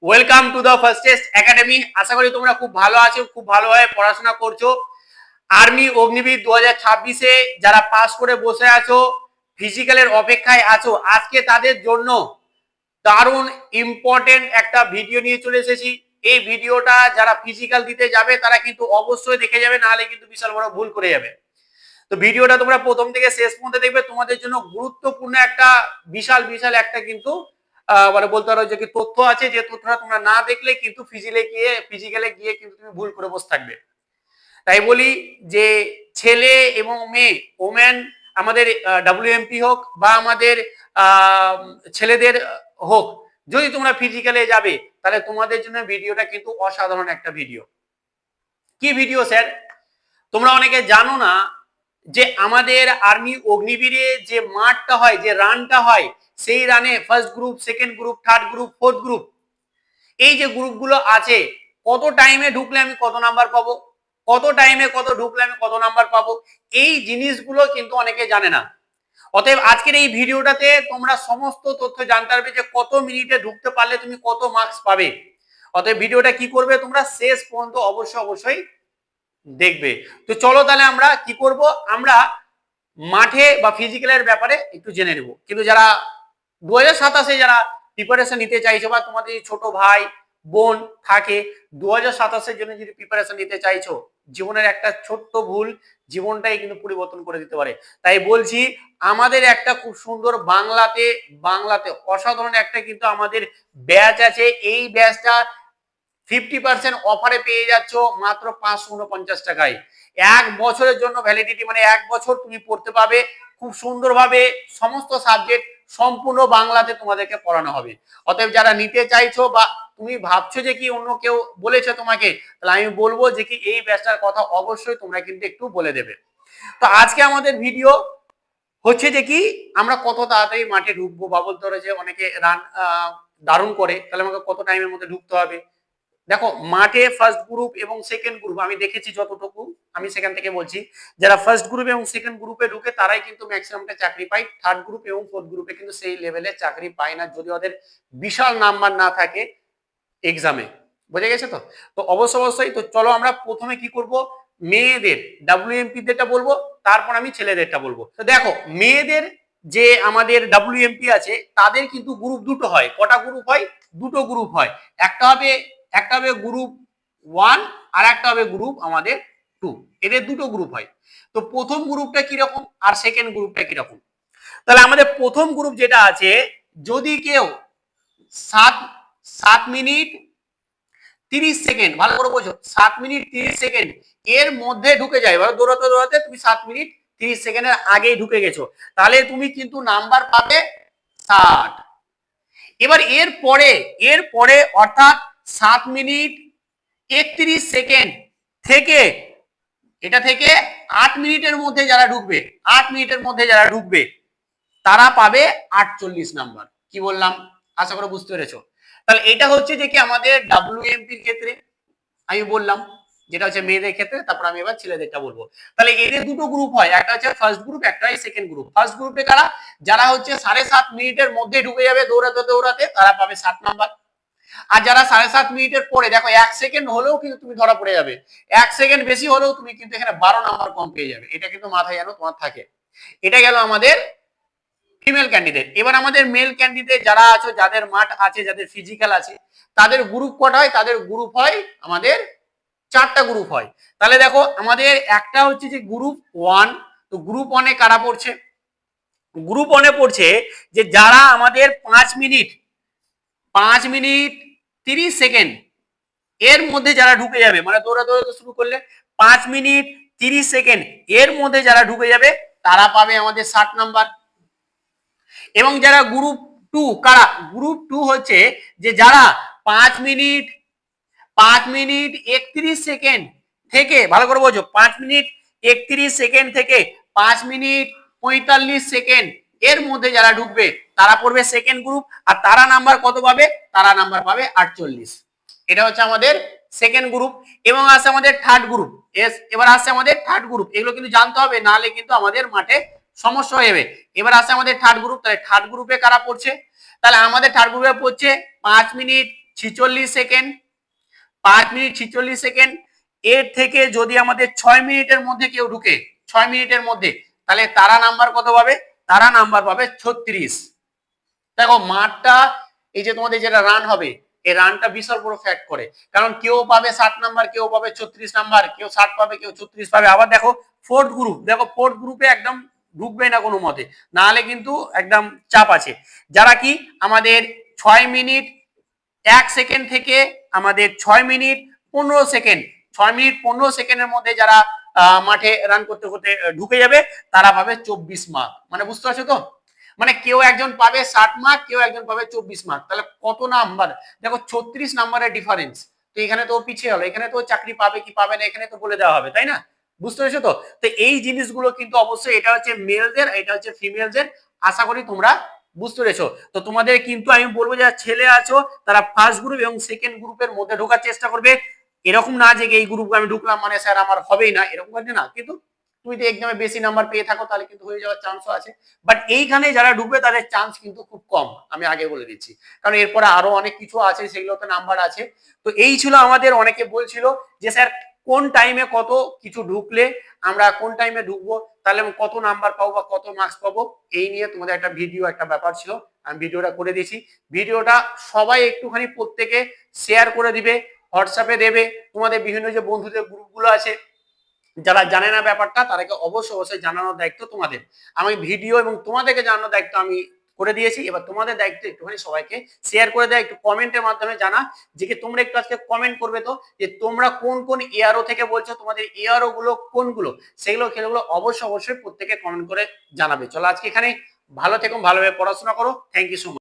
Welcome to the first test academy. আশা করি তোমরা খুব ভালো আছো, খুব ভালোভাবে পড়াশোনা করছো। আর্মি অগ্নিবীর 2026-এ যারা পাস করে বসে আছো, ফিজিক্যালের অপেক্ষায় আছো, আজকে তাদের জন্য দারুণ ইম্পর্টেন্ট একটা ভিডিও নিয়ে চলে এসেছি। এই ভিডিওটা যারা ফিজিক্যাল দিতে যাবে তারা কিন্তু অবশ্যই দেখে যাবে, নাহলে কিন্তু বিশাল বড় ভুল করে যাবে। তো ভিডিওটা তোমরা প্রথম থেকে শেষ পর্যন্ত দেখবে, তোমাদের জন্য গুরুত্বপূর্ণ একটা বিশাল বিশাল একটা কিন্তু মানে বলতে পারো যে কি তথ্য আছে, যে তথ্যটা তোমরা না দেখলে কিন্তু ফিজিক্যালে গিয়ে কিন্তু তুমি ভুল করে বসে থাকবে। তাই বলি যে ছেলে এবং মেয়ে ওমেন, আমাদের WMP হোক বা আমাদের ছেলেদের হোক, যদি তোমরা ফিজিক্যালে যাবে তাহলে তোমাদের জন্য ভিডিওটা কিন্তু অসাধারণ একটা ভিডিও। কি ভিডিও স্যার? তোমরা অনেকে জানো না যে আমাদের আর্মি অগ্নিবীরে যে মাঠটা হয়, যে রানটা হয়, সেই রানে first group, second group, third group, fourth group, এই যে গ্রুপগুলো আছে, কত টাইমে ঢুকলে আমি কত নাম্বার পাবো, কত টাইমে কত ঢুকলে আমি কত নাম্বার পাবো, এই জিনিসগুলো কিন্তু অনেকে জানে না। অতএব আজকের এই ভিডিওটাতে তোমরা সমস্ত তথ্য জানতে পারবে যে কত মিনিটে ঢুকতে পারলে তুমি কত মার্কস পাবে। অতএব ভিডিওটা কি করবে, তোমরা শেষ পর্যন্ত অবশ্যই দেখবে। তো চলো তাহলে আমরা কি করব, আমরা মাঠে বা ফিজিক্যালের ব্যাপারে একটু জেনে নেব। কিন্তু যারা 2027-এ যারা প্রিপারেশন নিতে চাইছো বা তোমাদের ছোট ভাই বোন থাকে 2027-এর জন্য যদি প্রিপারেশন নিতে চাইছো, জীবনের একটা ছোট্ট ভুল জীবনটাই কিন্তু পরিবর্তন করে দিতে পারে। তাই বলছি, আমাদের একটা খুব সুন্দর বাংলাতে অসাধারণ একটা কিন্তু আমাদের ব্যাচ আছে। এই ব্যাচটা 50% অফারে পেয়ে যাচ্ছ মাত্র 549 টাকায়। 1 বছরের জন্য ভ্যালিডিটি, মানে 1 বছর তুমি পড়তে পাবে খুব সুন্দরভাবে। সমস্ত সাবজেক্ট সম্পূর্ণ বাংলাতে তোমাদেরকে পড়ানো হবে। অতএব যারা নিতে চাইছো বা তুমি ভাবছো যে কি অন্য কেউ বলেছে তোমাকে, তাহলে আমি বলবো যে কি এই ব্যাচটার কথা অবশ্যই তোমরা কিন্তু একটু বলে দেবে। তো আজকে আমাদের ভিডিও হচ্ছে যে কি আমরা কত তাড়াতাড়ি মাঠে ঢুকবো, বা বলতে পারো যে অনেকে রান দারুণ করে, তাহলে আমাকে কত টাইমের মধ্যে ঢুকতে হবে। দেখো, মাঠে ফার্স্ট গ্রুপ এবং সেকেন্ড গ্রুপ আমি দেখেছি যতটুকু, আমি সেখান থেকে বলছি, যারা ফার্স্ট গ্রুপ এবং সেকেন্ড গ্রুপে ঢুকে তারাই কিন্তু ম্যাক্সিমামটা চাকরি পায়। থার্ড গ্রুপ এবং ফোর্থ গ্রুপে কিন্তু সেই লেভেলে চাকরি পায় না, যদি ওদের বিশাল নাম্বার না থাকে এক্সামে। বোঝা গেছে তো? তো অবশ্যই। তো চলো আমরা প্রথমে কি করব, মেয়েদের WMP দেরটা বলবো, তারপর আমি ছেলেদেরটা বলবো। তো দেখো, মেয়েদের যে আমাদের WMP আছে তাদের কিন্তু গ্রুপ দুটো হয়। কটা গ্রুপ হয়? দুটো গ্রুপ হয়। একটা হবে গ্রুপ 1 আর একটা হবে গ্রুপ আমাদের 2। এদের দুটো গ্রুপ হয়। তো প্রথম গ্রুপটা কিরকম আর সেকেন্ড গ্রুপটা কিরকম? তাহলে আমাদের প্রথম গ্রুপ যেটা আছে, যদি কেউ 7 মিনিট 30 সেকেন্ড, ভালো করে বোঝো, 7 মিনিট 30 সেকেন্ড এর মধ্যে ঢুকে যায়, এবার দৌড়াতে তুমি 7 মিনিট 30 সেকেন্ডের আগেই ঢুকে গেছো, তাহলে তুমি কিন্তু নাম্বার পাবে 60। এবার এরপরে অর্থাৎ 7 মিনিট 31 সেকেন্ড থেকে, এটা থেকে 8 মিনিটের মধ্যে যারা ঢুকবে, 8 মিনিটের মধ্যে যারা ঢুকবে তারা পাবে 48 নাম্বার। কি বললাম? আশা করে বুঝতে পেরেছো। তাহলে এটা হচ্ছে যে কি আমাদের WMP-র ক্ষেত্রে আমি বললাম, যেটা হচ্ছে মেয়েদের ক্ষেত্রে। তারপর আমি এবার ছেলেদেরটা বলবো। তাহলে এদের দুটো গ্রুপ হয়, একটা হচ্ছে ফার্স্ট গ্রুপ, একটা হয় সেকেন্ড গ্রুপ। ফার্স্ট গ্রুপে কারা? যারা হচ্ছে 7.5 মিনিটের মধ্যে ঢুকে যাবে দৌড়াতে তারা পাবে 7 নাম্বার। আর যারা 7.5 মিনিটের পরে, দেখো 1 সেকেন্ড হলেও কিন্তু তুমি ধরা পড়ে যাবে, 1 সেকেন্ড বেশি হলেও তুমি কিন্তু এখানে 12 নাম্বার কম পেয়ে যাবে। এটা কিন্তু মাথায় যেন তোমার থাকে। এটা গেল আমাদের ফিমেল ক্যান্ডিডেট। এবার আমাদের মেল ক্যান্ডিডেট যারা আছে, যাদের মাঠ আছে, যাদের ফিজিক্যাল আছে, তাদের গ্রুপ কটা হয়? তাদের গ্রুপ হয় আমাদের 4টা গ্রুপ হয়। তাহলে দেখো, আমাদের একটা হচ্ছে যে গ্রুপ 1। তো গ্রুপ 1-এ কারা পড়ছে? গ্রুপ 1-এ পড়ছে যে যারা আমাদের 5 মিনিট 30 সেকেন্ড এর মধ্যে যারা ঢুকে যাবে, মানে দৌড়াতে শুরু করলে 5 মিনিট 30 সেকেন্ড এর মধ্যে যারা ঢুকে যাবে তারা পাবে আমাদের 60 নাম্বার। এবং যারা গ্রুপ 2, কারা? গ্রুপ 2 হচ্ছে যে যারা 5 মিনিট 31 সেকেন্ড থেকে, ভালো করে বোঝো, 5 মিনিট 31 সেকেন্ড থেকে 5 মিনিট 45 সেকেন্ড এর মধ্যে যারা ঢুকবে তারা পড়বে সেকেন্ড গ্রুপ। আর তারা নাম্বার কত পাবে? তারা নাম্বার পাবে 48। এটা হচ্ছে আমাদের সেকেন্ড গ্রুপ। এবং আসছে আমাদের থার্ড গ্রুপ। এবার আসছে আমাদের থার্ড গ্রুপ। এগুলো কিন্তু জানতে হবে, নাহলে কিন্তু আমাদের মাঠে সমস্যা হয়ে যাবে। এবার আসছে আমাদের থার্ড গ্রুপ। তাহলে থার্ড গ্রুপে কারা পড়ছে? তাহলে আমাদের থার্ড গ্রুপে পড়ছে 5 মিনিট 46 সেকেন্ড, 5 মিনিট 46 সেকেন্ড। এর থেকে যদি আমাদের 6 মিনিটের মধ্যে কেউ ঢুকে, 6 মিনিটের মধ্যে, তাহলে তারা নাম্বার কত পাবে? তারা নাম্বার পাবে 36। দেখো মাঠটা, এই যে তোমাদের যেটা রান হবে, এই রানটা বিশাল বড় ফ্যাক্ট করে, কারণ কেউ পাবে 60 নাম্বার, কেউ পাবে 36 নাম্বার, কেউ 60 পাবে, কেউ 36 পাবে। আবার দেখো ফোর্থ গ্রুপ, দেখো ফোর্থ গ্রুপে একদম ঢুকবে না কোনো মতে, না হলে কিন্তু একদম চাপ আছে। যারা কি আমাদের 6 মিনিট 1 সেকেন্ড থেকে আমাদের 6 মিনিট 15 সেকেন্ড, 6 মিনিট 15 সেকেন্ডের মধ্যে যারা মাঠে রান করতে করতে ঢুকে যাবে, তারা পাবে 24 মার্ক। মানে বুঝতে পারছো তো? মানে কেউ একজন পাবে 60 মার্ক, কেউ একজন পাবে 24 মার্ক। তাহলে কত নাম্বার, দেখো 36 নাম্বারের ডিফারেন্স। তো এখানে তো পিছিয়ে হলো, এখানে তো চাকরি পাবে কি পাবে না এখানে তো বলে দেওয়া হবে, তাই না? বুঝতে পেরেছো তো? তো এই জিনিসগুলো কিন্তু অবশ্যই, এটা হচ্ছে মেলদের, এটা হচ্ছে ফিমেলদের। আশা করি তোমরা বুঝতে পেরেছো। তো তোমাদের কিন্তু আমি বলবো, যারা ছেলে আছো তারা ফার্স্ট গ্রুপ এবং সেকেন্ড গ্রুপের মধ্যে ঢোকার চেষ্টা করবে। এরকম না যে এই গ্রুপে আমি ঢুকলাম মানে স্যার আমার হবেই না, এরকম না। কিন্তু তুমি যদি এক্সামে বেশি নাম্বার পেয়ে থাকো তাহলে কিন্তু হয়ে যাওয়ার চান্সও আছে। বাট এইখানে যারা ঢুকবে তাদের চান্স কিন্তু খুব কম, আমি আগে বলে দিচ্ছি, কারণ এরপরে আরো অনেক কিছু আছে, সেগুলোতে নাম্বার আছে। তো এই ছিল আমাদের, অনেকে বলছিল যে স্যার কোন টাইমে কত কিছু ঢুকলে আমরা কোন টাইমে ঢুকবো, তাহলে কত নাম্বার পাবো বা কত মার্কস পাবো, এই নিয়ে তোমাদের একটা ভিডিও, একটা ব্যাপার ছিল, আমি ভিডিওটা করে দিয়েছি। ভিডিওটা সবাই একটুখানি প্রত্যেকে শেয়ার করে দিবে, হোয়াটসঅ্যাপে দেবে, তোমাদের বিভিন্ন যে বন্ধুদের গ্রুপগুলো আছে, যারা জানে না ব্যাপারটা তাদেরকে অবশ্যই অবশ্যই জানানোর দায়িত্ব তোমাদের। আমি ভিডিও এবং তোমাদেরকে জানানোর দায়িত্ব আমি করে দিয়েছি, এবার তোমাদের দায়িত্ব একটুখানি সবাইকে শেয়ার করে দেয়, একটু কমেন্টের মাধ্যমে জানা, যে কি তোমরা একটু আজকে কমেন্ট করবে তো, যে তোমরা কোন কোন এআরও থেকে বলছো, তোমাদের এআরও গুলো কোনগুলো, সেগুলো অবশ্যই অবশ্যই প্রত্যেকে কমেন্ট করে জানাবে। চলো আজকে এখানে, ভালো থেকো, ভালোভাবে পড়াশোনা করো। Thank you so much.